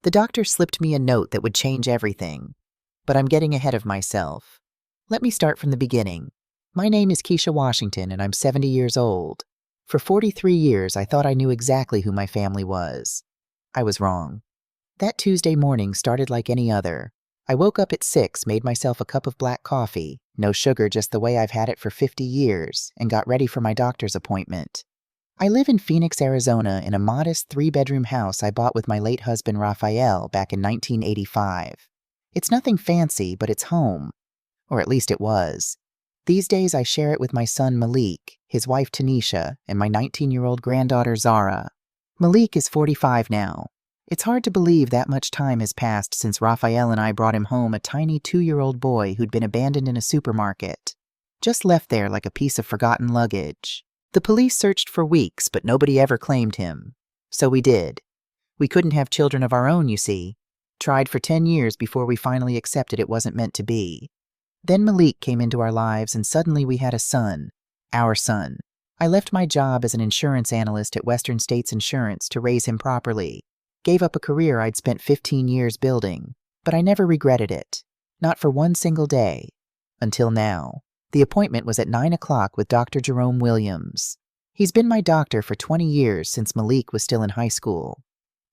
The doctor slipped me a note that would change everything. But I'm getting ahead of myself. Let me start from the beginning. My name is Keisha Washington, and I'm 70 years old. For 43 years, I thought I knew exactly who my family was. I was wrong. That Tuesday morning started like any other. I woke up at 6, made myself a cup of black coffee, no sugar, just the way I've had it for 50 years, and got ready for my doctor's appointment. I live in Phoenix, Arizona, in a modest 3-bedroom house I bought with my late husband Raphael back in 1985. It's nothing fancy, but it's home. Or at least it was. These days I share it with my son Malik, his wife Tanisha, and my 19-year-old granddaughter Zara. Malik is 45 now. It's hard to believe that much time has passed since Raphael and I brought him home, a tiny 2-year-old boy who'd been abandoned in a supermarket. Just left there like a piece of forgotten luggage. The police searched for weeks, but nobody ever claimed him. So we did. We couldn't have children of our own, you see. Tried for 10 years before we finally accepted it wasn't meant to be. Then Malik came into our lives, and suddenly we had a son. Our son. I left my job as an insurance analyst at Western States Insurance to raise him properly. Gave up a career I'd spent 15 years building, but I never regretted it. Not for one single day. Until now. The appointment was at 9 o'clock with Dr. Jerome Williams. He's been my doctor for 20 years since Malik was still in high school.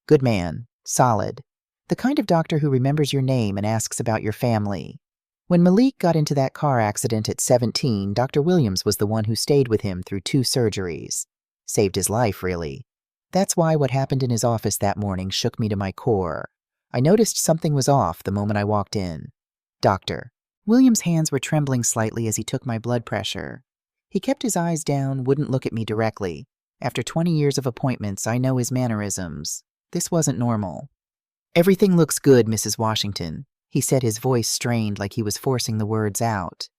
Good man. Solid. The kind of doctor who remembers your name and asks about your family. When Malik got into that car accident at 17, Dr. Williams was the one who stayed with him through 2 surgeries. Saved his life, really. That's why what happened in his office that morning shook me to my core. I noticed something was off the moment I walked in. Doctor. Williams' hands were trembling slightly as he took my blood pressure. He kept his eyes down, wouldn't look at me directly. After 20 years of appointments, I know his mannerisms. This wasn't normal. Everything looks good, Mrs. Washington, he said, his voice strained like he was forcing the words out.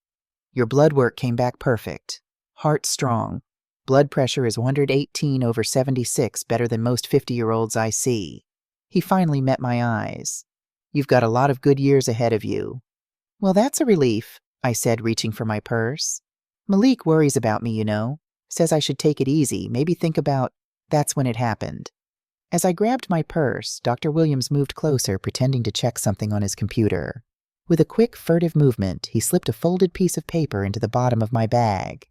Your blood work came back perfect. Heart strong. Blood pressure is 118/76, better than most 50-year-olds I see. He finally met my eyes. You've got a lot of good years ahead of you. Well, that's a relief, I said, reaching for my purse. Malik worries about me, you know. Says I should take it easy, maybe think about... That's when it happened. As I grabbed my purse, Dr. Williams moved closer, pretending to check something on his computer. With a quick, furtive movement, he slipped a folded piece of paper into the bottom of my bag.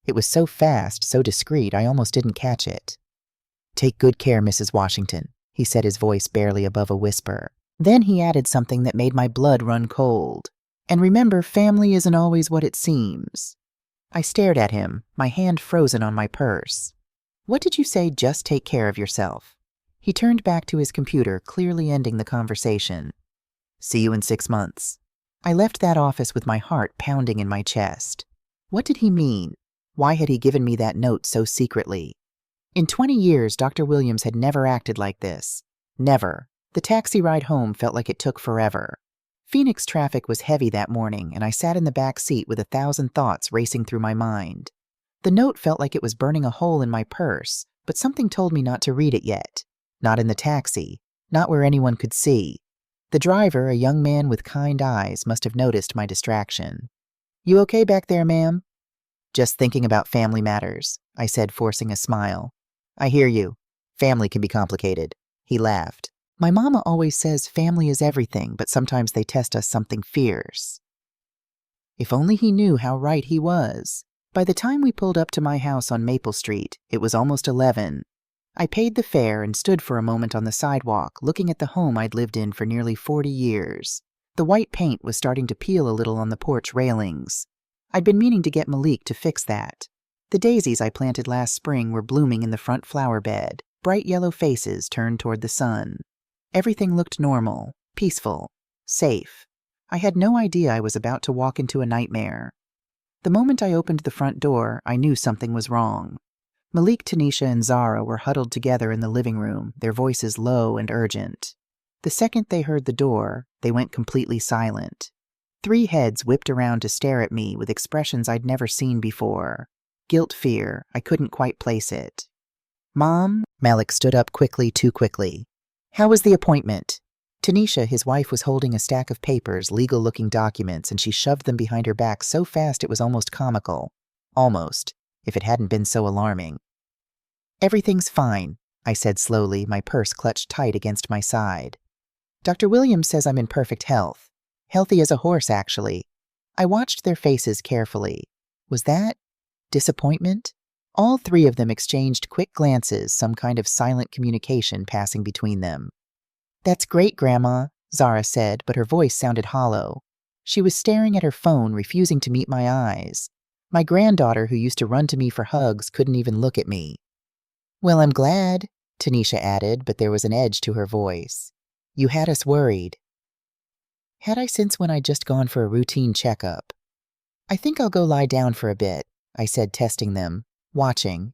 It was so fast, so discreet, I almost didn't catch it. Take good care, Mrs. Washington, he said, his voice barely above a whisper. Then he added something that made my blood run cold. And remember, family isn't always what it seems. I stared at him, my hand frozen on my purse. What did you say, just take care of yourself? He turned back to his computer, clearly ending the conversation. See you in 6 months. I left that office with my heart pounding in my chest. What did he mean? Why had he given me that note so secretly? In 20 years, Dr. Williams had never acted like this. Never. The taxi ride home felt like it took forever. Phoenix traffic was heavy that morning, and I sat in the back seat with 1,000 thoughts racing through my mind. The note felt like it was burning a hole in my purse, but something told me not to read it yet. Not in the taxi. Not where anyone could see. The driver, a young man with kind eyes, must have noticed my distraction. You okay back there, ma'am? Just thinking about family matters, I said, forcing a smile. I hear you. Family can be complicated. He laughed. My mama always says family is everything, but sometimes they test us something fierce. If only he knew how right he was. By the time we pulled up to my house on Maple Street, it was almost 11. I paid the fare and stood for a moment on the sidewalk, looking at the home I'd lived in for nearly 40 years. The white paint was starting to peel a little on the porch railings. I'd been meaning to get Malik to fix that. The daisies I planted last spring were blooming in the front flower bed, bright yellow faces turned toward the sun. Everything looked normal, peaceful, safe. I had no idea I was about to walk into a nightmare. The moment I opened the front door, I knew something was wrong. Malik, Tanisha, and Zara were huddled together in the living room, their voices low and urgent. The second they heard the door, they went completely silent. 3 heads whipped around to stare at me with expressions I'd never seen before. Guilt, fear, I couldn't quite place it. Mom? Malik stood up quickly, too quickly. How was the appointment? Tanisha, his wife, was holding a stack of papers, legal-looking documents, and she shoved them behind her back so fast it was almost comical. Almost, if it hadn't been so alarming. Everything's fine, I said slowly, my purse clutched tight against my side. Dr. Williams says I'm in perfect health. Healthy as a horse, actually. I watched their faces carefully. Was that disappointment? All three of them exchanged quick glances, some kind of silent communication passing between them. That's great, Grandma, Zara said, but her voice sounded hollow. She was staring at her phone, refusing to meet my eyes. My granddaughter, who used to run to me for hugs, couldn't even look at me. Well, I'm glad, Tanisha added, but there was an edge to her voice. You had us worried. Had I since when I'd just gone for a routine checkup? I think I'll go lie down for a bit, I said, testing them, watching.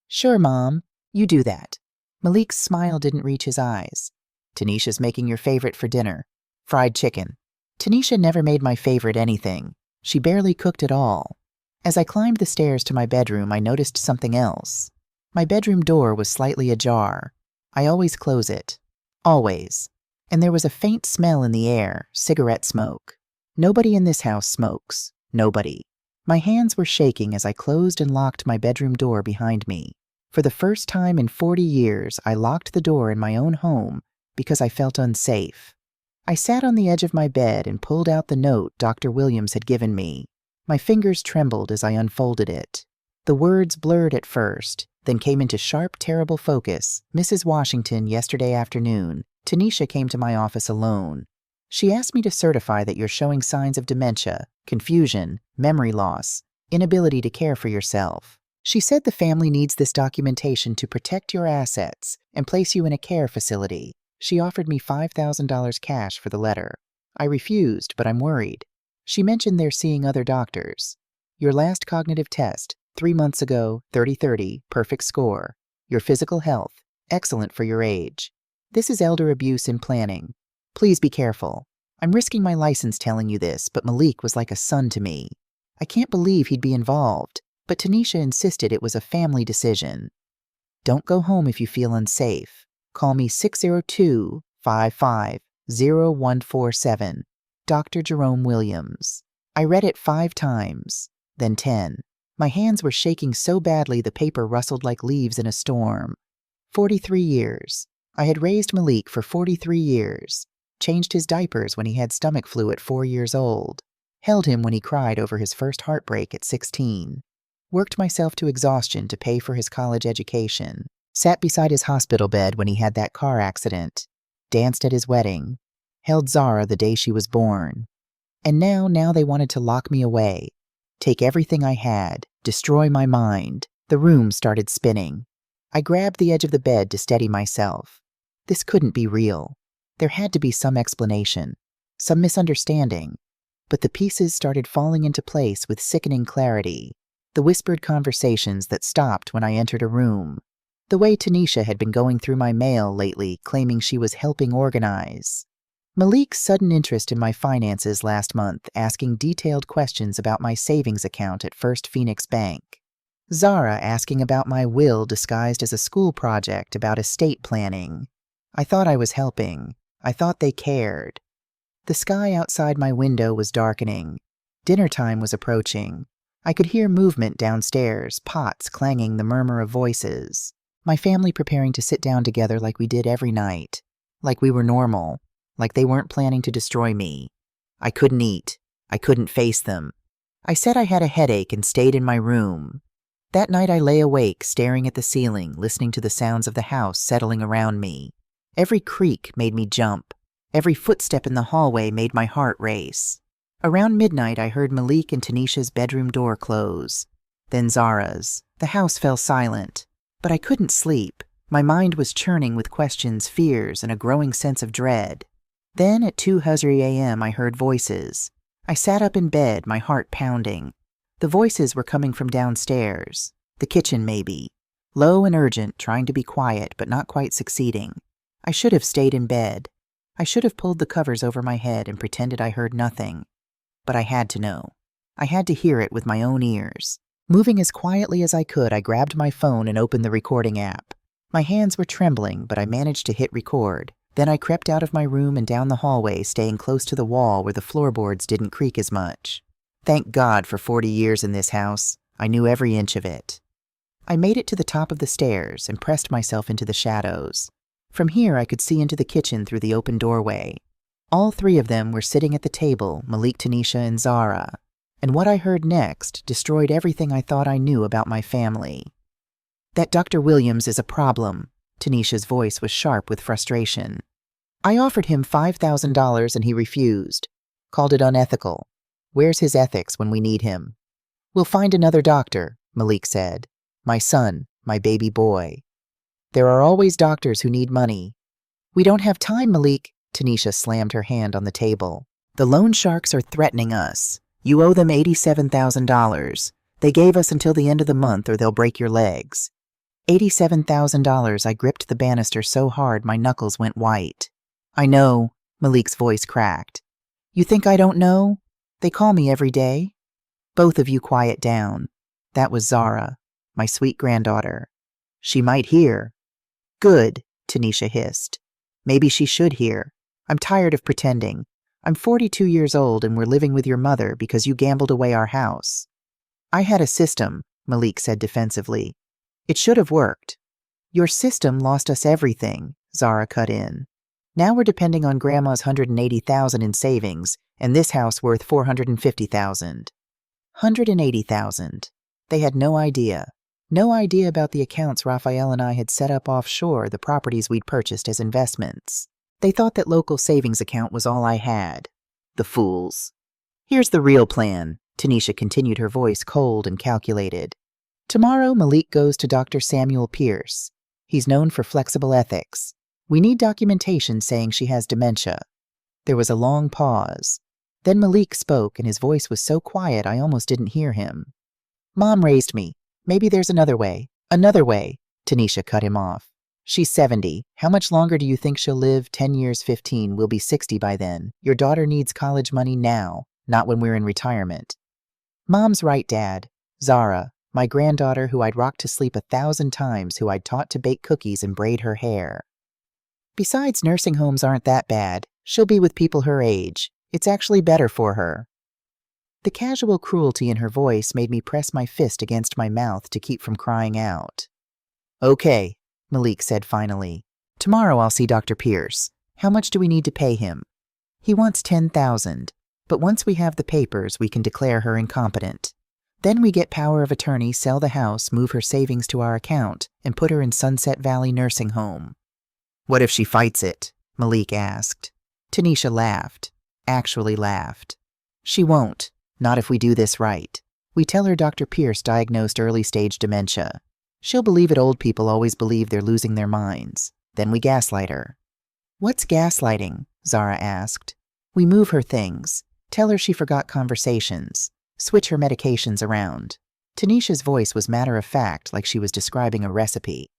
Sure, Mom, you do that. Malik's smile didn't reach his eyes. Tanisha's making your favorite for dinner. Fried chicken. Tanisha never made my favorite anything. She barely cooked at all. As I climbed the stairs to my bedroom, I noticed something else. My bedroom door was slightly ajar. I always close it. Always. And there was a faint smell in the air, cigarette smoke. Nobody in this house smokes. Nobody. My hands were shaking as I closed and locked my bedroom door behind me. For the first time in 40 years, I locked the door in my own home because I felt unsafe. I sat on the edge of my bed and pulled out the note Dr. Williams had given me. My fingers trembled as I unfolded it. The words blurred at first, then came into sharp, terrible focus. Mrs. Washington, yesterday afternoon, Tanisha came to my office alone. She asked me to certify that you're showing signs of dementia, confusion, memory loss, inability to care for yourself. She said the family needs this documentation to protect your assets and place you in a care facility. She offered me $5,000 cash for the letter. I refused, but I'm worried. She mentioned they're seeing other doctors. Your last cognitive test, 3 months ago, 30/30, perfect score. Your physical health, excellent for your age. This is elder abuse in planning. Please be careful. I'm risking my license telling you this, but Malik was like a son to me. I can't believe he'd be involved, but Tanisha insisted it was a family decision. Don't go home if you feel unsafe. Call me 602-55-0147. Dr. Jerome Williams. I read it 5 times, then 10. My hands were shaking so badly the paper rustled like leaves in a storm. 43 years. I had raised Malik for 43 years. Changed his diapers when he had stomach flu at 4 years old. Held him when he cried over his first heartbreak at 16. Worked myself to exhaustion to pay for his college education. Sat beside his hospital bed when he had that car accident. Danced at his wedding. Held Zara the day she was born. And now they wanted to lock me away. Take everything I had. Destroy my mind. The room started spinning. I grabbed the edge of the bed to steady myself. This couldn't be real. There had to be some explanation. Some misunderstanding. But the pieces started falling into place with sickening clarity. The whispered conversations that stopped when I entered a room. The way Tanisha had been going through my mail lately, claiming she was helping organize. Malik's sudden interest in my finances last month, asking detailed questions about my savings account at First Phoenix Bank. Zara asking about my will disguised as a school project about estate planning. I thought I was helping. I thought they cared. The sky outside my window was darkening. Dinner time was approaching. I could hear movement downstairs, pots clanging, the murmur of voices. My family preparing to sit down together like we did every night. Like we were normal. Like they weren't planning to destroy me. I couldn't eat. I couldn't face them. I said I had a headache and stayed in my room. That night I lay awake, staring at the ceiling, listening to the sounds of the house settling around me. Every creak made me jump. Every footstep in the hallway made my heart race. Around midnight I heard Malik and Tanisha's bedroom door close. Then Zara's. The house fell silent. But I couldn't sleep. My mind was churning with questions, fears, and a growing sense of dread. Then at 2:00 a.m. I heard voices. I sat up in bed, my heart pounding. The voices were coming from downstairs. The kitchen, maybe. Low and urgent, trying to be quiet, but not quite succeeding. I should have stayed in bed. I should have pulled the covers over my head and pretended I heard nothing. But I had to know. I had to hear it with my own ears. Moving as quietly as I could, I grabbed my phone and opened the recording app. My hands were trembling, but I managed to hit record. Then I crept out of my room and down the hallway, staying close to the wall where the floorboards didn't creak as much. Thank God for 40 years in this house. I knew every inch of it. I made it to the top of the stairs and pressed myself into the shadows. From here, I could see into the kitchen through the open doorway. All three of them were sitting at the table, Malik, Tanisha, and Zara. And what I heard next destroyed everything I thought I knew about my family. That Dr. Williams is a problem. Tanisha's voice was sharp with frustration. I offered him $5,000 and he refused. Called it unethical. Where's his ethics when we need him? We'll find another doctor, Malik said. My son, my baby boy. There are always doctors who need money. We don't have time, Malik. Tanisha slammed her hand on the table. The loan sharks are threatening us. You owe them $87,000. They gave us until the end of the month or they'll break your legs. $87,000. I gripped the banister so hard my knuckles went white. I know, Malik's voice cracked. You think I don't know? They call me every day. Both of you quiet down. That was Zara, my sweet granddaughter. She might hear. Good, Tanisha hissed. Maybe she should hear. I'm tired of pretending. I'm 42 years old and we're living with your mother because you gambled away our house. I had a system, Malik said defensively. It should have worked. Your system lost us everything, Zara cut in. Now we're depending on Grandma's $180,000 in savings and this house worth $450,000. $180,000. They had no idea. No idea about the accounts Raphael and I had set up offshore, the properties we'd purchased as investments. They thought that local savings account was all I had. The fools. Here's the real plan, Tanisha continued, her voice cold and calculated. Tomorrow, Malik goes to Dr. Samuel Pierce. He's known for flexible ethics. We need documentation saying she has dementia. There was a long pause. Then Malik spoke, and his voice was so quiet I almost didn't hear him. Mom raised me. Maybe there's another way. Another way, Tanisha cut him off. She's 70. How much longer do you think she'll live? 10 years, 15. We'll be 60 by then. Your daughter needs college money now, not when we're in retirement. Mom's right, Dad. Zara, my granddaughter who I'd rocked to sleep 1,000 times, who I'd taught to bake cookies and braid her hair. Besides, nursing homes aren't that bad. She'll be with people her age. It's actually better for her. The casual cruelty in her voice made me press my fist against my mouth to keep from crying out. Okay, Malik said finally. Tomorrow I'll see Dr. Pierce. How much do we need to pay him? He wants $10,000, but once we have the papers, we can declare her incompetent. Then we get power of attorney, sell the house, move her savings to our account, and put her in Sunset Valley Nursing Home. What if she fights it? Malik asked. Tanisha laughed. Actually laughed. She won't. Not if we do this right. We tell her Dr. Pierce diagnosed early-stage dementia. She'll believe it. Old people always believe they're losing their minds. Then we gaslight her. What's gaslighting? Zara asked. We move her things. Tell her she forgot conversations. Switch her medications around. Tanisha's voice was matter-of-fact, like she was describing a recipe.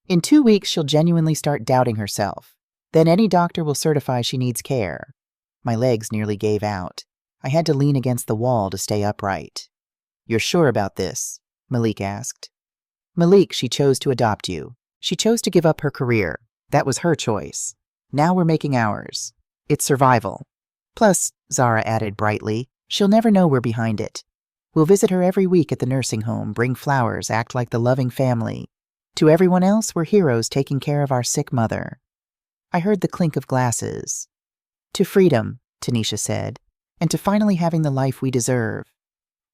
In 2 weeks, she'll genuinely start doubting herself. Then any doctor will certify she needs care. My legs nearly gave out. I had to lean against the wall to stay upright. You're sure about this? Malik asked. Malik, she chose to adopt you. She chose to give up her career. That was her choice. Now we're making ours. It's survival. Plus, Zara added brightly, she'll never know we're behind it. We'll visit her every week at the nursing home, bring flowers, act like the loving family. To everyone else, we're heroes taking care of our sick mother. I heard the clink of glasses. To freedom, Tanisha said, and to finally having the life we deserve.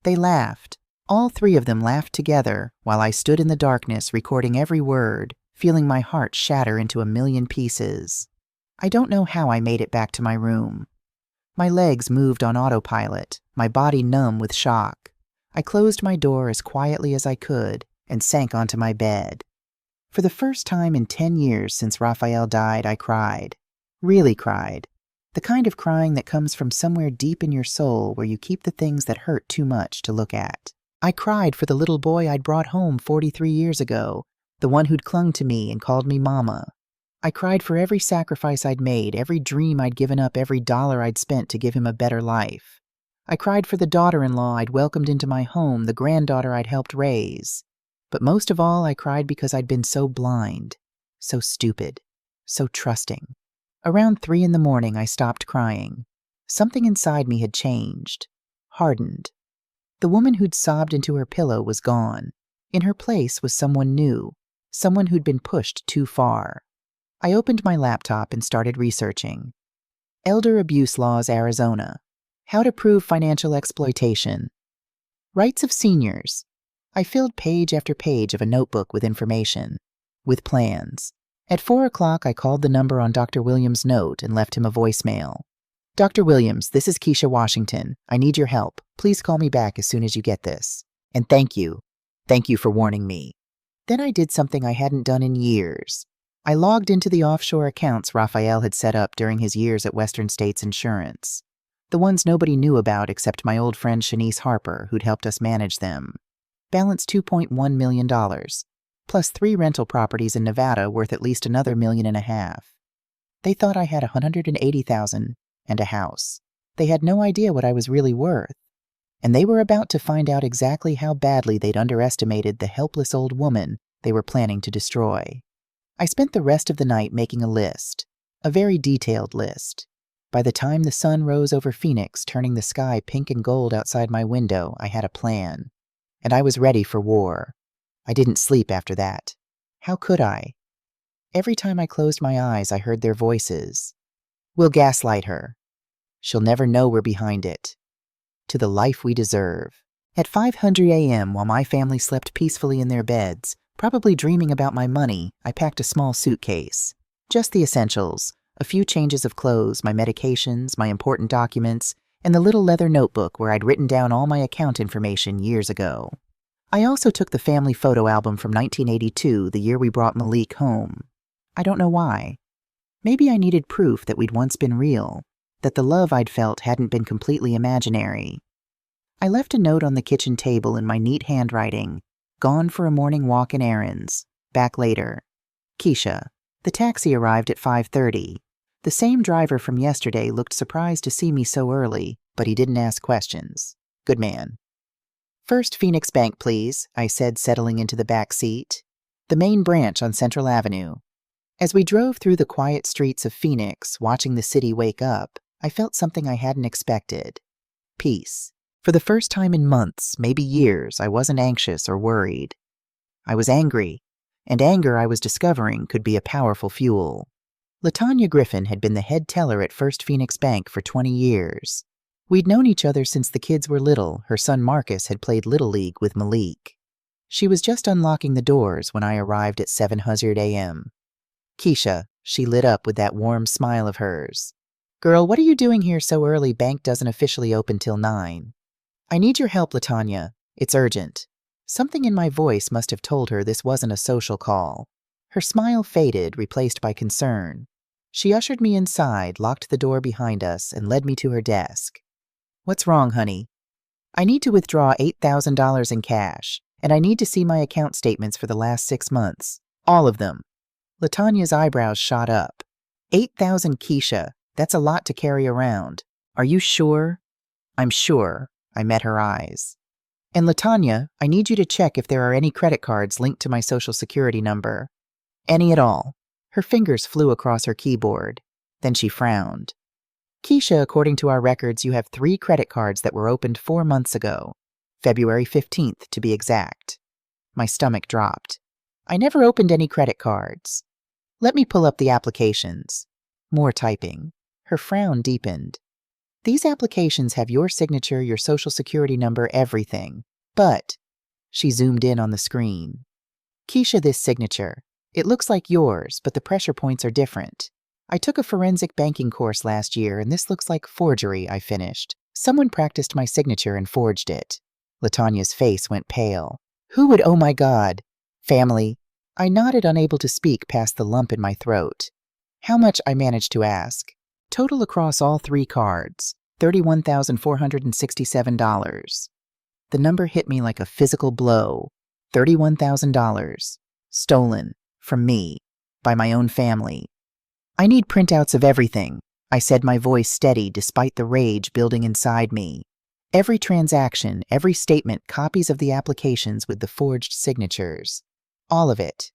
They laughed. All three of them laughed together while I stood in the darkness recording every word, feeling my heart shatter into a million pieces. I don't know how I made it back to my room. My legs moved on autopilot, my body numb with shock. I closed my door as quietly as I could and sank onto my bed. For the first time in 10 years since Raphael died, I cried. Really cried. The kind of crying that comes from somewhere deep in your soul where you keep the things that hurt too much to look at. I cried for the little boy I'd brought home 43 years ago, the one who'd clung to me and called me Mama. I cried for every sacrifice I'd made, every dream I'd given up, every dollar I'd spent to give him a better life. I cried for the daughter-in-law I'd welcomed into my home, the granddaughter I'd helped raise. But most of all, I cried because I'd been so blind, so stupid, so trusting. Around 3 a.m, I stopped crying. Something inside me had changed, hardened. The woman who'd sobbed into her pillow was gone. In her place was someone new, someone who'd been pushed too far. I opened my laptop and started researching. Elder Abuse Laws, Arizona. How to Prove Financial Exploitation. Rights of Seniors. I filled page after page of a notebook with information, with plans. At 4 o'clock, I called the number on Dr. Williams' note and left him a voicemail. Dr. Williams, this is Keisha Washington. I need your help. Please call me back as soon as you get this. And thank you. Thank you for warning me. Then I did something I hadn't done in years. I logged into the offshore accounts Raphael had set up during his years at Western States Insurance. The ones nobody knew about except my old friend Shanice Harper, who'd helped us manage them. Balance $2.1 million, plus 3 rental properties in Nevada worth at least another $1.5 million. They thought I had $180,000 and a house. They had no idea what I was really worth. And they were about to find out exactly how badly they'd underestimated the helpless old woman they were planning to destroy. I spent the rest of the night making a list, a very detailed list. By the time the sun rose over Phoenix, turning the sky pink and gold outside my window, I had a plan. And I was ready for war. I didn't sleep after that. How could I? Every time I closed my eyes, I heard their voices. We'll gaslight her. She'll never know we're behind it. To the life we deserve. At 5:00 a.m., while my family slept peacefully in their beds, probably dreaming about my money, I packed a small suitcase. Just the essentials. A few changes of clothes, my medications, my important documents, and the little leather notebook where I'd written down all my account information years ago. I also took the family photo album from 1982, the year we brought Malik home. I don't know why. Maybe I needed proof that we'd once been real, that the love I'd felt hadn't been completely imaginary. I left a note on the kitchen table in my neat handwriting. Gone for a morning walk and errands. Back later. Keisha. The taxi arrived at 5:30. The same driver from yesterday looked surprised to see me so early, but he didn't ask questions. Good man. First Phoenix Bank, please, I said, settling into the back seat. The main branch on Central Avenue. As we drove through the quiet streets of Phoenix, watching the city wake up, I felt something I hadn't expected. Peace. For the first time in months, maybe years, I wasn't anxious or worried. I was angry. And anger, I was discovering, could be a powerful fuel. LaTanya Griffin had been the head teller at First Phoenix Bank for 20 years. We'd known each other since the kids were little. Her son Marcus had played Little League with Malik. She was just unlocking the doors when I arrived at 7:00 a.m. Keisha, she lit up with that warm smile of hers. Girl, what are you doing here so early? Bank doesn't officially open till 9. I need your help, LaTanya. It's urgent. Something in my voice must have told her this wasn't a social call. Her smile faded, replaced by concern. She ushered me inside, locked the door behind us, and led me to her desk. What's wrong, honey? I need to withdraw $8,000 in cash, and I need to see my account statements for the last 6 months. All of them. LaTanya's eyebrows shot up. 8,000, Keisha. That's a lot to carry around. Are you sure? I'm sure. I met her eyes. And LaTanya, I need you to check if there are any credit cards linked to my social security number. Any at all. Her fingers flew across her keyboard. Then she frowned. Keisha, according to our records, you have 3 credit cards that were opened 4 months ago. February 15th, to be exact. My stomach dropped. I never opened any credit cards. Let me pull up the applications. More typing. Her frown deepened. These applications have your signature, your social security number, everything. But, she zoomed in on the screen. Keisha, this signature. It looks like yours, but the pressure points are different. I took a forensic banking course last year, and this looks like forgery, I finished. Someone practiced my signature and forged it. LaTanya's face went pale. Who would, oh my God? Family. I nodded, unable to speak past the lump in my throat. How much, I managed to ask. Total across all 3 cards, $31,467. The number hit me like a physical blow. $31,000. Stolen. From me. By my own family. I need printouts of everything, I said, my voice steady despite the rage building inside me. Every transaction, every statement, copies of the applications with the forged signatures. All of it.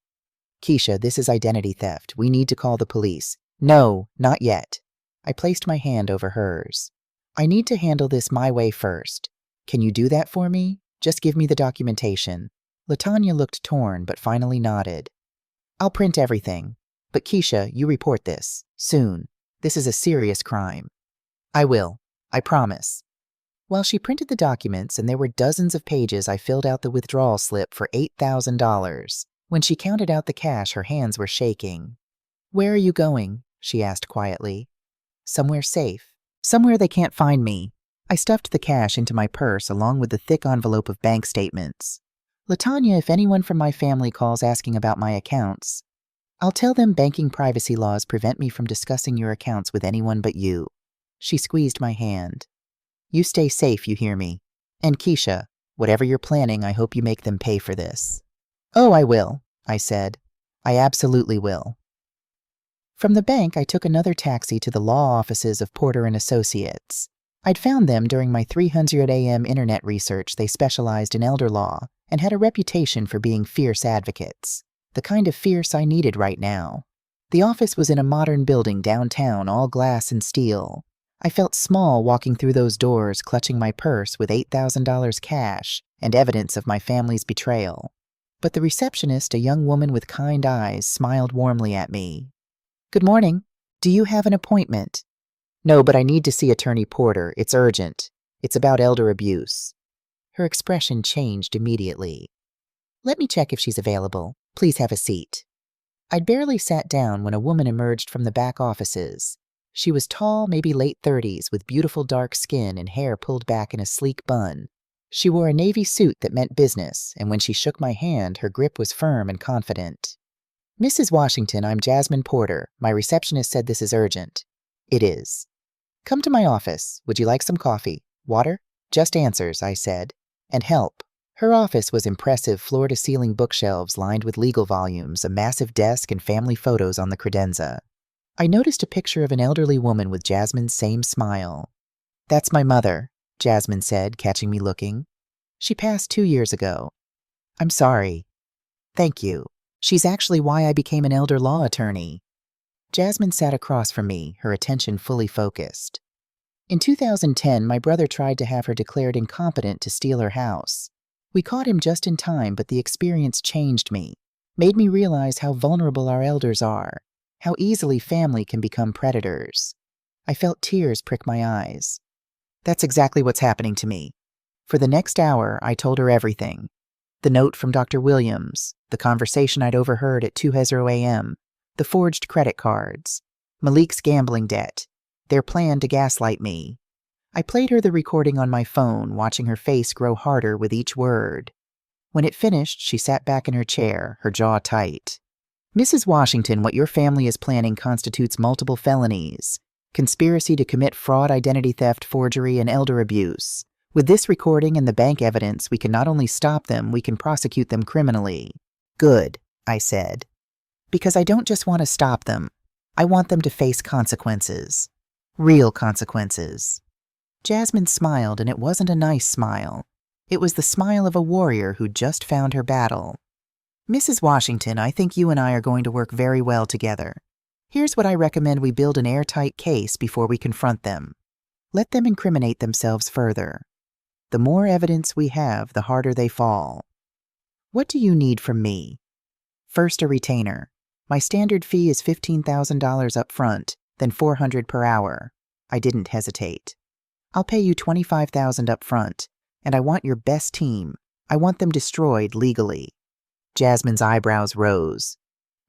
Keisha, this is identity theft. We need to call the police. No, not yet. I placed my hand over hers. I need to handle this my way first. Can you do that for me? Just give me the documentation. LaTanya looked torn, but finally nodded. I'll print everything. But Keisha, you report this. Soon. This is a serious crime. I will. I promise. While she printed the documents, and there were dozens of pages, I filled out the withdrawal slip for $8,000. When she counted out the cash, her hands were shaking. Where are you going? She asked quietly. Somewhere safe. Somewhere they can't find me. I stuffed the cash into my purse along with the thick envelope of bank statements. LaTanya, if anyone from my family calls asking about my accounts, I'll tell them banking privacy laws prevent me from discussing your accounts with anyone but you. She squeezed my hand. You stay safe, you hear me? And Keisha, whatever you're planning, I hope you make them pay for this. Oh, I will, I said. I absolutely will. From the bank, I took another taxi to the law offices of Porter & Associates. I'd found them during my 300 AM internet research. They specialized in elder law and had a reputation for being fierce advocates, the kind of fierce I needed right now. The office was in a modern building downtown, all glass and steel. I felt small walking through those doors, clutching my purse with $8,000 cash and evidence of my family's betrayal. But the receptionist, a young woman with kind eyes, smiled warmly at me. Good morning. Do you have an appointment? No, but I need to see Attorney Porter. It's urgent. It's about elder abuse. Her expression changed immediately. Let me check if she's available. Please have a seat. I'd barely sat down when a woman emerged from the back offices. She was tall, maybe late 30s, with beautiful dark skin and hair pulled back in a sleek bun. She wore a navy suit that meant business, and when she shook my hand, her grip was firm and confident. Mrs. Washington, I'm Jasmine Porter. My receptionist said this is urgent. It is. Come to my office. Would you like some coffee? Water? Just answers, I said. And help. Her office was impressive floor-to-ceiling bookshelves lined with legal volumes, a massive desk, and family photos on the credenza. I noticed a picture of an elderly woman with Jasmine's same smile. That's my mother, Jasmine said, catching me looking. She passed 2 years ago. I'm sorry. Thank you. She's actually why I became an elder law attorney. Jasmine sat across from me, her attention fully focused. In 2010, my brother tried to have her declared incompetent to steal her house. We caught him just in time, but the experience changed me, made me realize how vulnerable our elders are, how easily family can become predators. I felt tears prick my eyes. That's exactly what's happening to me. For the next hour, I told her everything. The note from Dr. Williams, the conversation I'd overheard at 2:00 a.m., the forged credit cards, Malik's gambling debt, their plan to gaslight me. I played her the recording on my phone, watching her face grow harder with each word. When it finished, she sat back in her chair, her jaw tight. Mrs. Washington, what your family is planning constitutes multiple felonies: conspiracy to commit fraud, identity theft, forgery, and elder abuse. With this recording and the bank evidence, we can not only stop them, we can prosecute them criminally. Good, I said. Because I don't just want to stop them. I want them to face consequences. Real consequences. Jasmine smiled, and it wasn't a nice smile. It was the smile of a warrior who'd just found her battle. Mrs. Washington, I think you and I are going to work very well together. Here's what I recommend: we build an airtight case before we confront them. Let them incriminate themselves further. The more evidence we have, the harder they fall. What do you need from me? First, a retainer. My standard fee is $15,000 up front, then $400 per hour. I didn't hesitate. I'll pay you $25,000 up front, and I want your best team. I want them destroyed legally. Jasmine's eyebrows rose.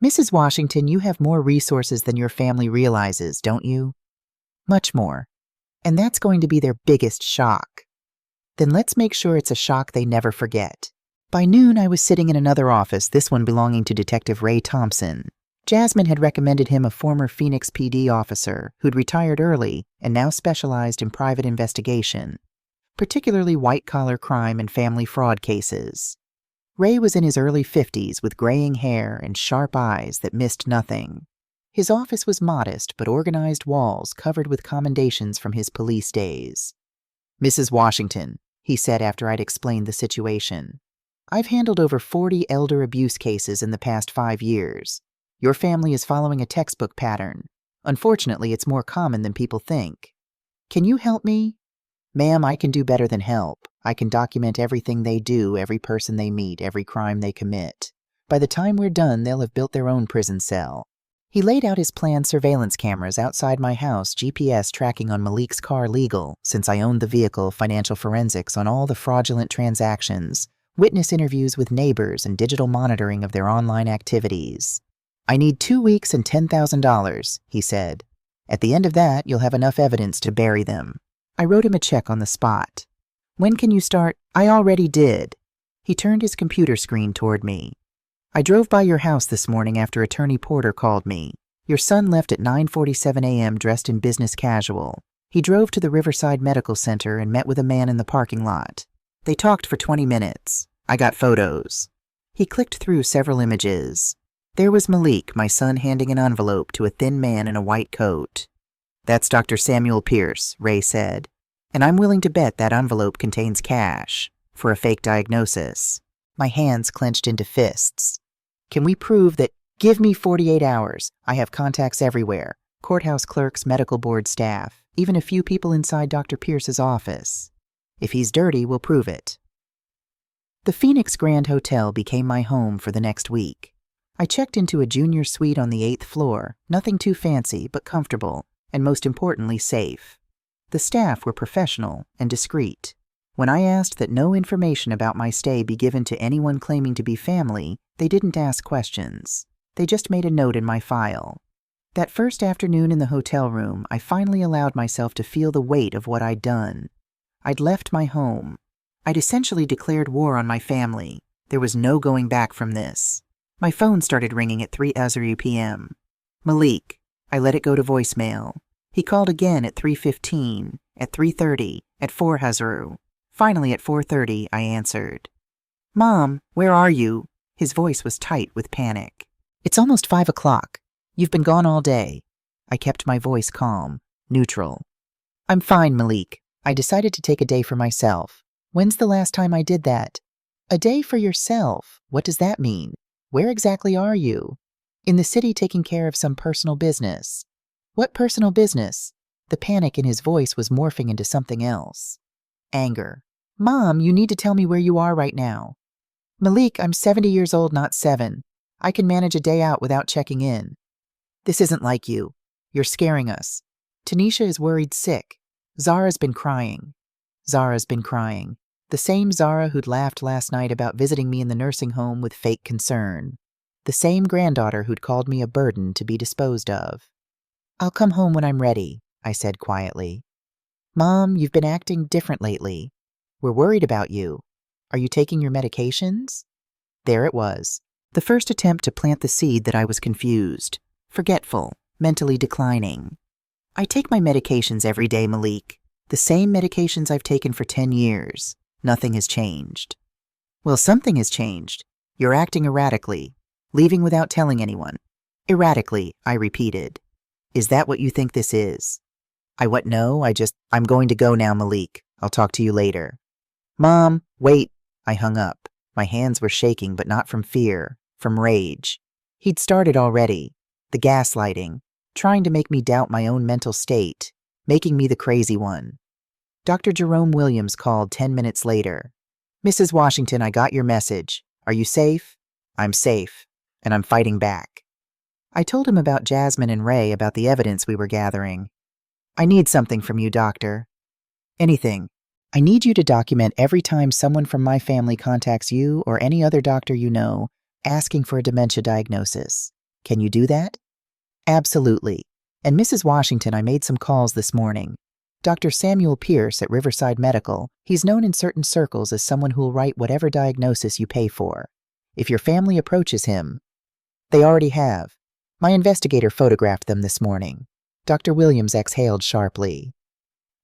Mrs. Washington, you have more resources than your family realizes, don't you? Much more. And that's going to be their biggest shock. Then let's make sure it's a shock they never forget. By noon, I was sitting in another office, this one belonging to Detective Ray Thompson. Jasmine had recommended him a former Phoenix PD officer who'd retired early and now specialized in private investigation, particularly white-collar crime and family fraud cases. Ray was in his early 50s with graying hair and sharp eyes that missed nothing. His office was modest but organized walls covered with commendations from his police days. Mrs. Washington, he said after I'd explained the situation, I've handled over 40 elder abuse cases in the past 5 years. Your family is following a textbook pattern. Unfortunately, it's more common than people think. Can you help me? Ma'am, I can do better than help. I can document everything they do, every person they meet, every crime they commit. By the time we're done, they'll have built their own prison cell. He laid out his planned surveillance cameras outside my house, GPS tracking on Malik's car legal, since I owned the vehicle, financial forensics on all the fraudulent transactions, witness interviews with neighbors, and digital monitoring of their online activities. I need 2 weeks and $10,000, he said. At the end of that, you'll have enough evidence to bury them. I wrote him a check on the spot. When can you start? I already did. He turned his computer screen toward me. I drove by your house this morning after Attorney Porter called me. Your son left at 9:47 a.m. dressed in business casual. He drove to the Riverside Medical Center and met with a man in the parking lot. They talked for 20 minutes. I got photos. He clicked through several images. There was Malik, my son, handing an envelope to a thin man in a white coat. That's Dr. Samuel Pierce, Ray said. And I'm willing to bet that envelope contains cash for a fake diagnosis. My hands clenched into fists. Can we prove that? Give me 48 hours. I have contacts everywhere. Courthouse clerks, medical board staff, even a few people inside Dr. Pierce's office. If he's dirty, we'll prove it. The Phoenix Grand Hotel became my home for the next week. I checked into a junior suite on the 8th floor, nothing too fancy, but comfortable, and most importantly, safe. The staff were professional and discreet. When I asked that no information about my stay be given to anyone claiming to be family, they didn't ask questions. They just made a note in my file. That first afternoon in the hotel room, I finally allowed myself to feel the weight of what I'd done. I'd left my home. I'd essentially declared war on my family. There was no going back from this. My phone started ringing at 3:00 p.m. Malik. I let it go to voicemail. He called again at 3:15, at 3:30, at 4:00. Finally, at 4:30, I answered. Mom, where are you? His voice was tight with panic. It's almost 5 o'clock. You've been gone all day. I kept my voice calm, neutral. I'm fine, Malik. I decided to take a day for myself. When's the last time I did that? A day for yourself? What does that mean? Where exactly are you? In the city taking care of some personal business. What personal business? The panic in his voice was morphing into something else. Anger. Mom, you need to tell me where you are right now. Malik, I'm 70 years old, not 7. I can manage a day out without checking in. This isn't like you. You're scaring us. Tanisha is worried sick. Zara's been crying. Zara's been crying. The same Zara who'd laughed last night about visiting me in the nursing home with fake concern. The same granddaughter who'd called me a burden to be disposed of. I'll come home when I'm ready, I said quietly. Mom, you've been acting different lately. We're worried about you. Are you taking your medications? There it was. The first attempt to plant the seed that I was confused, forgetful, mentally declining. I take my medications every day, Malik. The same medications I've taken for 10 years. Nothing has changed. Well, something has changed. You're acting erratically, leaving without telling anyone. Erratically, I repeated. Is that what you think this is? I'm going to go now, Malik. I'll talk to you later. Mom, wait. I hung up. My hands were shaking, but not from fear, from rage. He'd started already. The gaslighting, trying to make me doubt my own mental state, making me the crazy one. Dr. Jerome Williams called 10 minutes later. Mrs. Washington, I got your message. Are you safe? I'm safe, and I'm fighting back. I told him about Jasmine and Ray, about the evidence we were gathering. I need something from you, doctor. Anything. I need you to document every time someone from my family contacts you or any other doctor you know asking for a dementia diagnosis. Can you do that? Absolutely. And Mrs. Washington, I made some calls this morning. Dr. Samuel Pierce at Riverside Medical, he's known in certain circles as someone who'll write whatever diagnosis you pay for. If your family approaches him, they already have. My investigator photographed them this morning. Dr. Williams exhaled sharply.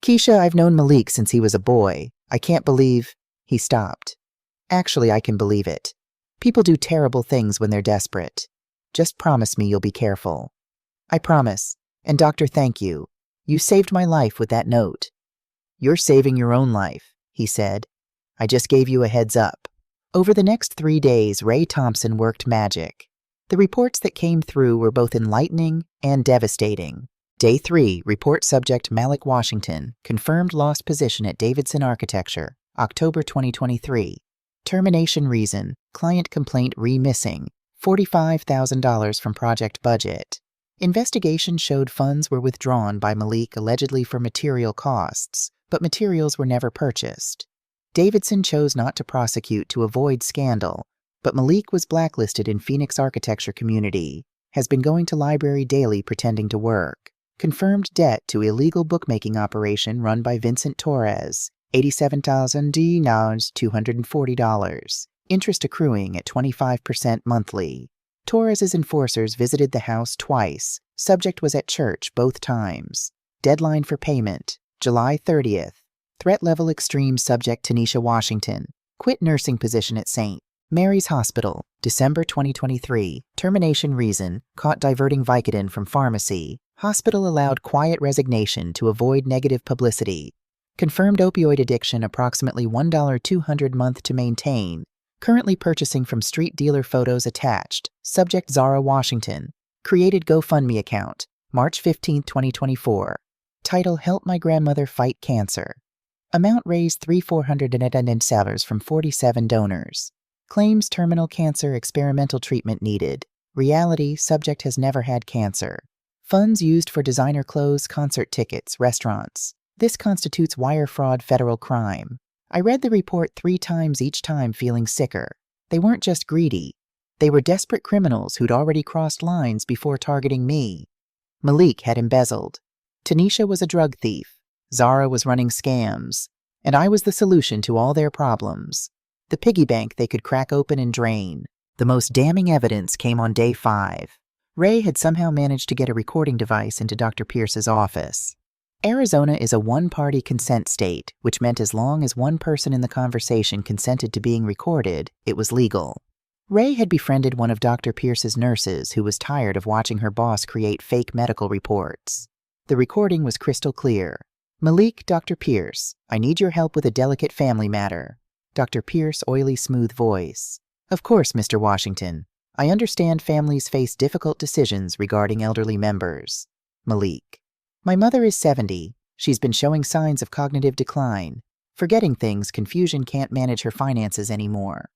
Keisha, I've known Malik since he was a boy. I can't believe... He stopped. Actually, I can believe it. People do terrible things when they're desperate. Just promise me you'll be careful. I promise. And doctor, thank you. You saved my life with that note. You're saving your own life, he said. I just gave you a heads up. Over the next 3 days, Ray Thompson worked magic. The reports that came through were both enlightening and devastating. Day 3, report subject Malik Washington, confirmed lost position at Davidson Architecture, October 2023. Termination reason, client complaint re-missing, $45,000 from project budget. Investigation showed funds were withdrawn by Malik allegedly for material costs, but materials were never purchased. Davidson chose not to prosecute to avoid scandal, but Malik was blacklisted in Phoenix architecture community, has been going to library daily pretending to work. Confirmed debt to illegal bookmaking operation run by Vincent Torres, $87,000, $240. Interest accruing at 25% monthly. Torres's enforcers visited the house twice. Subject was at church both times. Deadline for payment, July 30th. Threat level extreme. Subject Tanisha Washington. Quit nursing position at St. Mary's Hospital, December 2023. Termination reason, caught diverting Vicodin from pharmacy. Hospital allowed quiet resignation to avoid negative publicity. Confirmed opioid addiction approximately $1,200 month to maintain. Currently purchasing from street dealer. Photos attached. Subject Zara Washington. Created GoFundMe account, March 15, 2024. Title Help My Grandmother Fight Cancer. Amount raised $3,400 from 47 donors. Claims terminal cancer experimental treatment needed. Reality subject has never had cancer. Funds used for designer clothes, concert tickets, restaurants. This constitutes wire fraud federal crime. I read the report 3 times, each time feeling sicker. They weren't just greedy. They were desperate criminals who'd already crossed lines before targeting me. Malik had embezzled. Tanisha was a drug thief. Zara was running scams. And I was the solution to all their problems. The piggy bank they could crack open and drain. The most damning evidence came on day 5. Ray had somehow managed to get a recording device into Dr. Pierce's office. Arizona is a one-party consent state, which meant as long as one person in the conversation consented to being recorded, it was legal. Ray had befriended one of Dr. Pierce's nurses who was tired of watching her boss create fake medical reports. The recording was crystal clear. Malik, Dr. Pierce, I need your help with a delicate family matter. Dr. Pierce, oily, smooth voice. Of course, Mr. Washington. I understand families face difficult decisions regarding elderly members. Malik. My mother is 70. She's been showing signs of cognitive decline. Forgetting things, confusion, can't manage her finances anymore.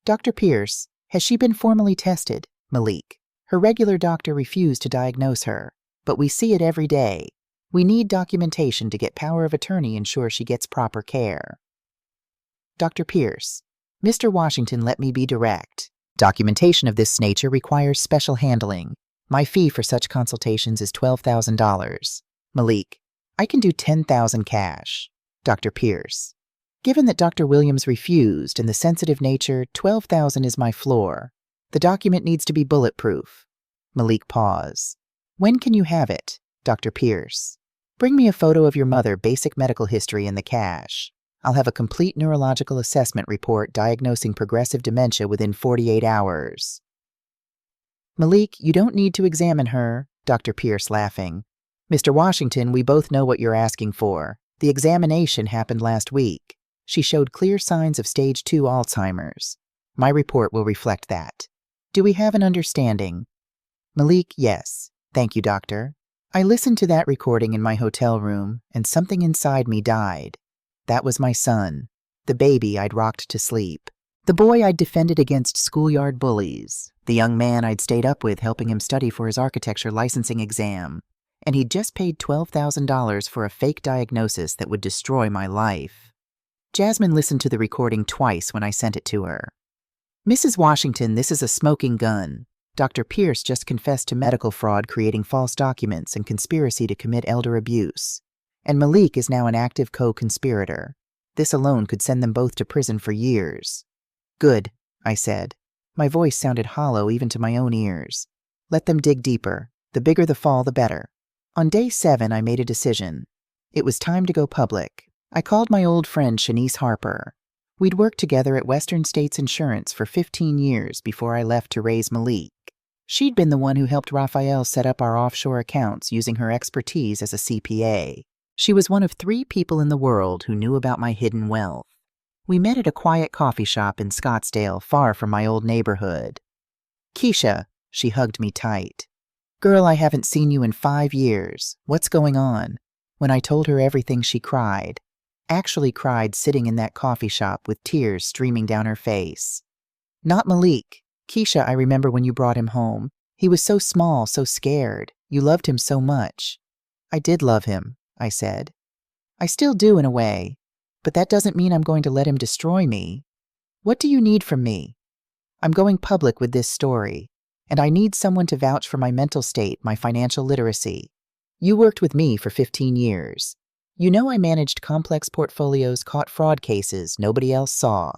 Dr. Pierce, has she been formally tested? Malik. Her regular doctor refused to diagnose her, but we see it every day. We need documentation to get power of attorney ensure she gets proper care. Dr. Pierce. Mr. Washington, let me be direct. Documentation of this nature requires special handling. My fee for such consultations is $12,000. Malik. I can do $10,000 cash. Dr. Pierce. Given that Dr. Williams refused and the sensitive nature, $12,000 is my floor. The document needs to be bulletproof. Malik pause. When can you have it? Dr. Pierce. Bring me a photo of your mother, basic medical history, and the cash. I'll have a complete neurological assessment report diagnosing progressive dementia within 48 hours. Malik, you don't need to examine her. Dr. Pierce laughing. Mr. Washington, we both know what you're asking for. The examination happened last week. She showed clear signs of stage 2 Alzheimer's. My report will reflect that. Do we have an understanding? Malik, yes. Thank you, doctor. I listened to that recording in my hotel room, and something inside me died. That was my son, the baby I'd rocked to sleep, the boy I'd defended against schoolyard bullies, the young man I'd stayed up with helping him study for his architecture licensing exam, and he'd just paid $12,000 for a fake diagnosis that would destroy my life. Jasmine listened to the recording twice when I sent it to her. Mrs. Washington, this is a smoking gun. Dr. Pierce just confessed to medical fraud, creating false documents, and conspiracy to commit elder abuse. And Malik is now an active co-conspirator. This alone could send them both to prison for years. Good, I said. My voice sounded hollow even to my own ears. Let them dig deeper. The bigger the fall, the better. On day 7, I made a decision. It was time to go public. I called my old friend Shanice Harper. We'd worked together at Western States Insurance for 15 years before I left to raise Malik. She'd been the one who helped Raphael set up our offshore accounts using her expertise as a CPA. She was one of 3 people in the world who knew about my hidden wealth. We met at a quiet coffee shop in Scottsdale, far from my old neighborhood. Keisha, she hugged me tight. Girl, I haven't seen you in 5 years. What's going on? When I told her everything, she cried. Actually cried sitting in that coffee shop with tears streaming down her face. Not Malik. Keisha, I remember when you brought him home. He was so small, so scared. You loved him so much. I did love him, I said. I still do in a way, but that doesn't mean I'm going to let him destroy me. What do you need from me? I'm going public with this story, and I need someone to vouch for my mental state, my financial literacy. You worked with me for 15 years. You know I managed complex portfolios, caught fraud cases nobody else saw.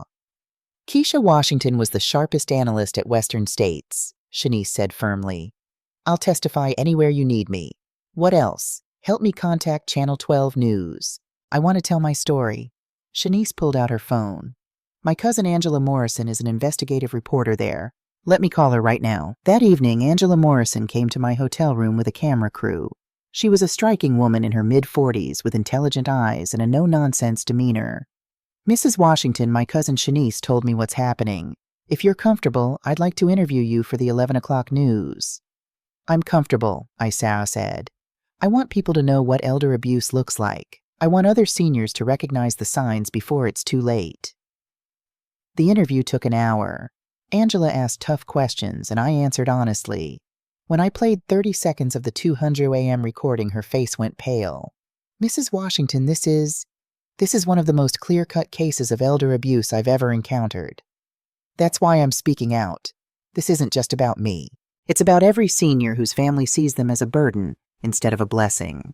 Keisha Washington was the sharpest analyst at Western States, Shanice said firmly. I'll testify anywhere you need me. What else? Help me contact Channel 12 News. I want to tell my story. Shanice pulled out her phone. My cousin Angela Morrison is an investigative reporter there. Let me call her right now. That evening, Angela Morrison came to my hotel room with a camera crew. She was a striking woman in her mid-40s with intelligent eyes and a no-nonsense demeanor. Mrs. Washington, my cousin Shanice told me what's happening. If you're comfortable, I'd like to interview you for the 11 o'clock news. I'm comfortable, I said. I want people to know what elder abuse looks like. I want other seniors to recognize the signs before it's too late. The interview took an hour. Angela asked tough questions, and I answered honestly. When I played 30 seconds of the 200 AM recording, her face went pale. Mrs. Washington, this is one of the most clear-cut cases of elder abuse I've ever encountered. That's why I'm speaking out. This isn't just about me. It's about every senior whose family sees them as a burden instead of a blessing.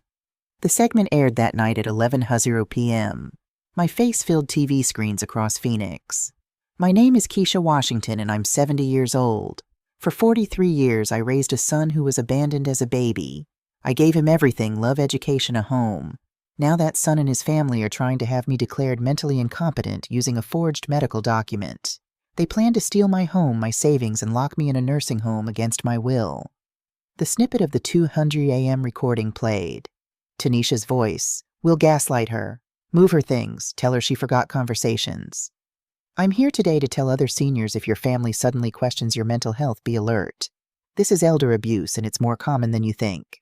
The segment aired that night at 11:00 p.m. My face filled TV screens across Phoenix. My name is Keisha Washington, and I'm 70 years old. For 43 years, I raised a son who was abandoned as a baby. I gave him everything: love, education, a home. Now that son and his family are trying to have me declared mentally incompetent using a forged medical document. They plan to steal my home, my savings, and lock me in a nursing home against my will. The snippet of the 200 AM recording played. Tanisha's voice. We'll gaslight her. Move her things. Tell her she forgot conversations. I'm here today to tell other seniors, if your family suddenly questions your mental health, be alert. This is elder abuse, and it's more common than you think.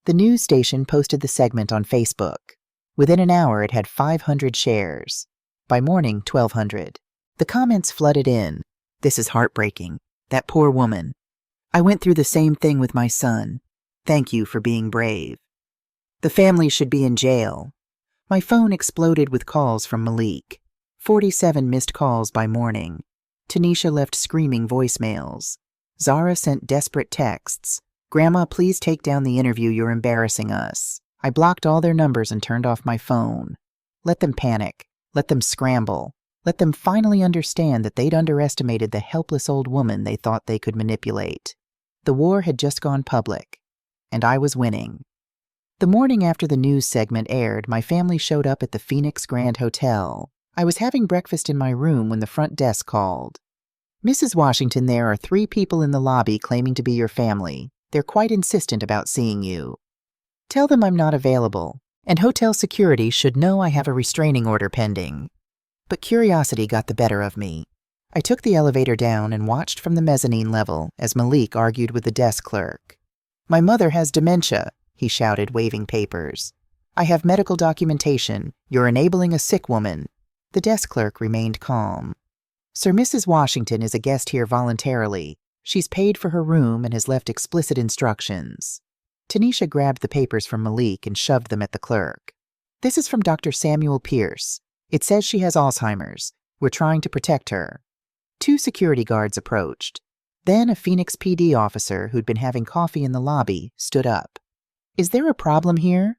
The news station posted the segment on Facebook. Within an hour, it had 500 shares. By morning, 1,200. The comments flooded in. This is heartbreaking. That poor woman. I went through the same thing with my son. Thank you for being brave. The family should be in jail. My phone exploded with calls from Malik. 47 missed calls by morning. Tanisha left screaming voicemails. Zara sent desperate texts. Grandma, please take down the interview. You're embarrassing us. I blocked all their numbers and turned off my phone. Let them panic. Let them scramble. Let them finally understand that they'd underestimated the helpless old woman they thought they could manipulate. The war had just gone public, and I was winning. The morning after the news segment aired, my family showed up at the Phoenix Grand Hotel. I was having breakfast in my room when the front desk called. Mrs. Washington, there are 3 people in the lobby claiming to be your family. They're quite insistent about seeing you. Tell them I'm not available, and hotel security should know I have a restraining order pending. But curiosity got the better of me. I took the elevator down and watched from the mezzanine level as Malik argued with the desk clerk. My mother has dementia, he shouted, waving papers. I have medical documentation. You're enabling a sick woman. The desk clerk remained calm. Sir, Mrs. Washington is a guest here voluntarily. She's paid for her room and has left explicit instructions. Tanisha grabbed the papers from Malik and shoved them at the clerk. This is from Dr. Samuel Pierce. It says she has Alzheimer's. We're trying to protect her. 2 security guards approached. Then a Phoenix PD officer who'd been having coffee in the lobby stood up. Is there a problem here?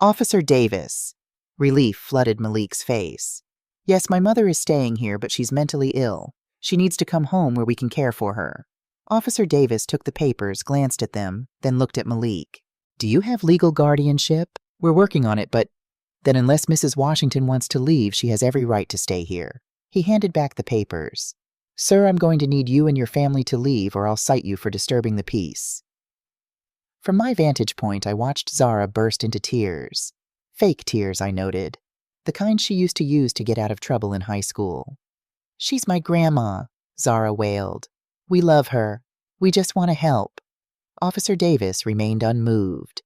Officer Davis. Relief flooded Malik's face. Yes, my mother is staying here, but she's mentally ill. She needs to come home where we can care for her. Officer Davis took the papers, glanced at them, then looked at Malik. Do you have legal guardianship? We're working on it, but then unless Mrs. Washington wants to leave, she has every right to stay here. He handed back the papers. Sir, I'm going to need you and your family to leave, or I'll cite you for disturbing the peace. From my vantage point, I watched Zara burst into tears. Fake tears, I noted. The kind she used to use to get out of trouble in high school. She's my grandma, Zara wailed. We love her. We just want to help. Officer Davis remained unmoved.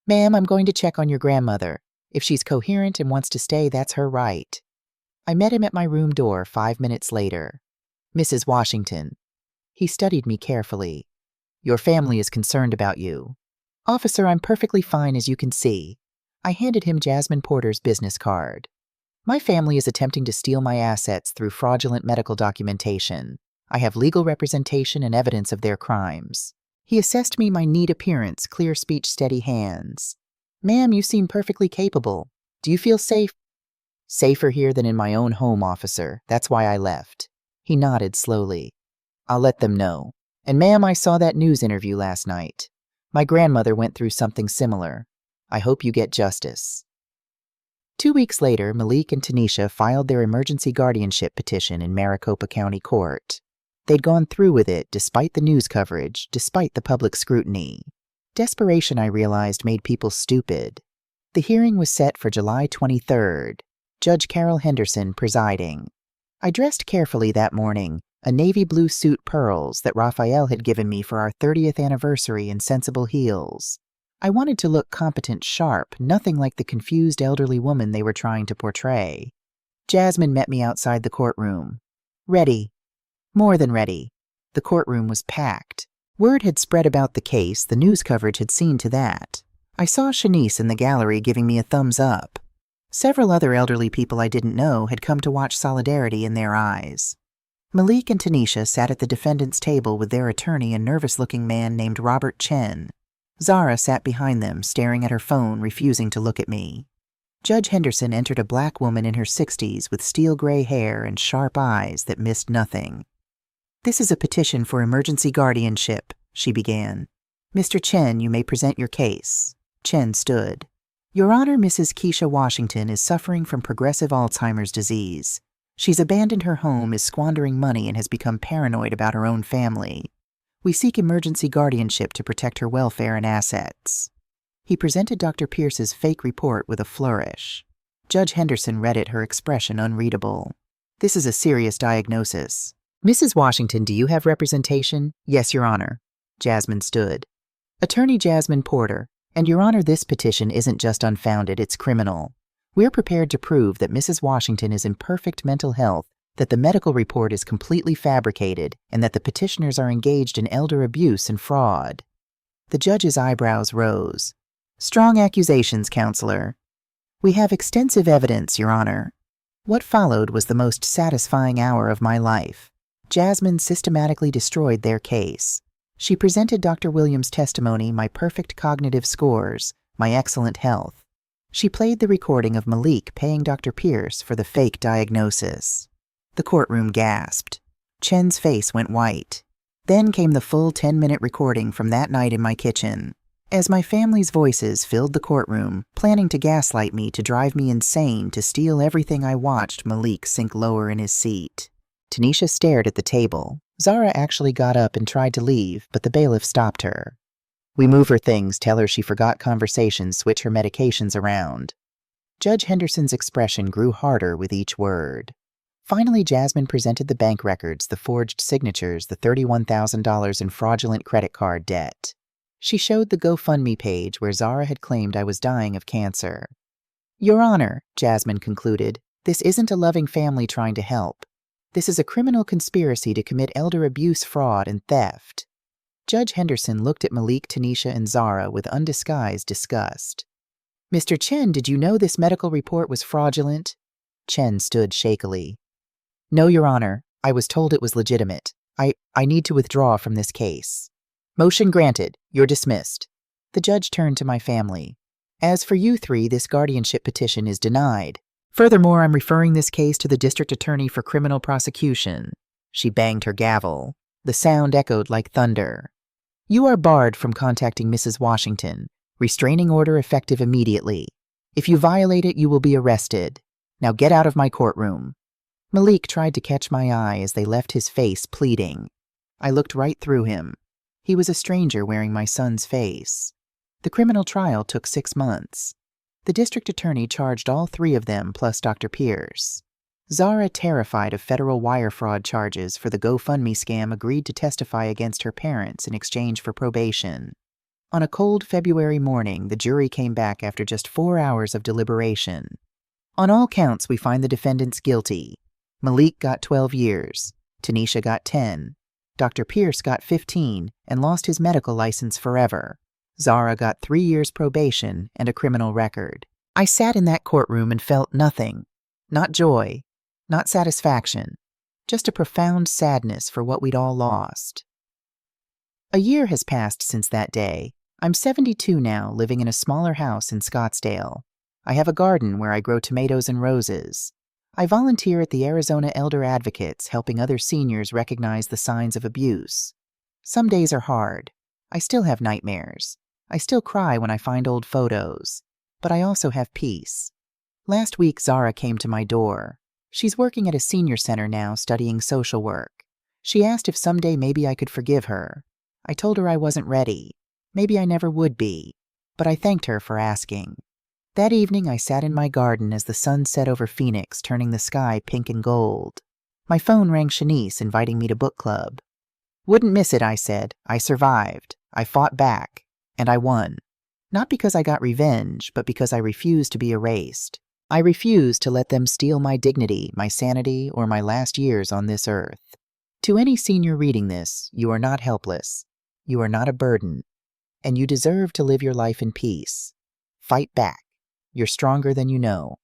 Ma'am, I'm going to check on your grandmother. If she's coherent and wants to stay, that's her right. I met him at my room door 5 minutes later. Mrs. Washington. He studied me carefully. Your family is concerned about you. Officer, I'm perfectly fine as you can see. I handed him Jasmine Porter's business card. My family is attempting to steal my assets through fraudulent medical documentation. I have legal representation and evidence of their crimes. He assessed me my neat appearance, clear speech, steady hands. Ma'am, you seem perfectly capable. Do you feel safe? Safer here than in my own home, officer. That's why I left. He nodded slowly. I'll let them know. And ma'am, I saw that news interview last night. My grandmother went through something similar. I hope you get justice. 2 weeks later, Malik and Tanisha filed their emergency guardianship petition in Maricopa County Court. They'd gone through with it despite the news coverage, despite the public scrutiny. Desperation, I realized, made people stupid. The hearing was set for July 23rd, Judge Carol Henderson presiding. I dressed carefully that morning, a navy blue suit pearls that Raphael had given me for our 30th anniversary and sensible heels. I wanted to look competent, sharp, nothing like the confused elderly woman they were trying to portray. Jasmine met me outside the courtroom. Ready. More than ready. The courtroom was packed. Word had spread about the case, the news coverage had seen to that. I saw Shanice in the gallery giving me a thumbs up. Several other elderly people I didn't know had come to watch solidarity in their eyes. Malik and Tanisha sat at the defendant's table with their attorney, a nervous-looking man named Robert Chen. Zara sat behind them, staring at her phone, refusing to look at me. Judge Henderson entered a black woman in her 60s with steel-gray hair and sharp eyes that missed nothing. This is a petition for emergency guardianship, she began. Mr. Chen, you may present your case. Chen stood. Your Honor, Mrs. Keisha Washington is suffering from progressive Alzheimer's disease. She's abandoned her home, is squandering money, and has become paranoid about her own family. We seek emergency guardianship to protect her welfare and assets. He presented Dr. Pierce's fake report with a flourish. Judge Henderson read it, her expression unreadable. This is a serious diagnosis. Mrs. Washington, do you have representation? Yes, Your Honor. Jasmine stood. Attorney Jasmine Porter, and Your Honor, this petition isn't just unfounded, it's criminal. We're prepared to prove that Mrs. Washington is in perfect mental health, that the medical report is completely fabricated, and that the petitioners are engaged in elder abuse and fraud. The judge's eyebrows rose. Strong accusations, Counselor. We have extensive evidence, Your Honor. What followed was the most satisfying hour of my life. Jasmine systematically destroyed their case. She presented Dr. Williams' testimony, my perfect cognitive scores, my excellent health. She played the recording of Malik paying Dr. Pierce for the fake diagnosis. The courtroom gasped. Chen's face went white. Then came the full 10-minute recording from that night in my kitchen. As my family's voices filled the courtroom, planning to gaslight me, to drive me insane, to steal everything, I watched Malik sink lower in his seat. Tanisha stared at the table. Zara actually got up and tried to leave, but the bailiff stopped her. We move her things, tell her she forgot conversations, switch her medications around. Judge Henderson's expression grew harder with each word. Finally, Jasmine presented the bank records, the forged signatures, the $31,000 in fraudulent credit card debt. She showed the GoFundMe page where Zara had claimed I was dying of cancer. Your Honor, Jasmine concluded, this isn't a loving family trying to help. This is a criminal conspiracy to commit elder abuse, fraud, and theft. Judge Henderson looked at Malik, Tanisha, and Zara with undisguised disgust. Mr. Chen, did you know this medical report was fraudulent? Chen stood shakily. No, Your Honor. I was told it was legitimate. I need to withdraw from this case. Motion granted. You're dismissed. The judge turned to my family. As for you three, this guardianship petition is denied. Furthermore, I'm referring this case to the district attorney for criminal prosecution. She banged her gavel. The sound echoed like thunder. You are barred from contacting Mrs. Washington. Restraining order effective immediately. If you violate it, you will be arrested. Now get out of my courtroom. Malik tried to catch my eye as they left, his face pleading. I looked right through him. He was a stranger wearing my son's face. The criminal trial took 6 months. The district attorney charged all 3 of them plus Dr. Pierce. Zara, terrified of federal wire fraud charges for the GoFundMe scam, agreed to testify against her parents in exchange for probation. On a cold February morning, the jury came back after just 4 hours of deliberation. On all counts, we find the defendants guilty. Malik got 12 years. Tanisha got 10. Dr. Pierce got 15 and lost his medical license forever. Zara got 3 years probation and a criminal record. I sat in that courtroom and felt nothing. Not joy, not satisfaction, just a profound sadness for what we'd all lost. A year has passed since that day. I'm 72 now, living in a smaller house in Scottsdale. I have a garden where I grow tomatoes and roses. I volunteer at the Arizona Elder Advocates, helping other seniors recognize the signs of abuse. Some days are hard. I still have nightmares. I still cry when I find old photos. But I also have peace. Last week, Zara came to my door. She's working at a senior center now, studying social work. She asked if someday maybe I could forgive her. I told her I wasn't ready. Maybe I never would be. But I thanked her for asking. That evening, I sat in my garden as the sun set over Phoenix, turning the sky pink and gold. My phone rang Shanice, inviting me to book club. Wouldn't miss it, I said. I survived. I fought back. And I won. Not because I got revenge, but because I refused to be erased. I refused to let them steal my dignity, my sanity, or my last years on this earth. To any senior reading this, you are not helpless. You are not a burden. And you deserve to live your life in peace. Fight back. You're stronger than you know.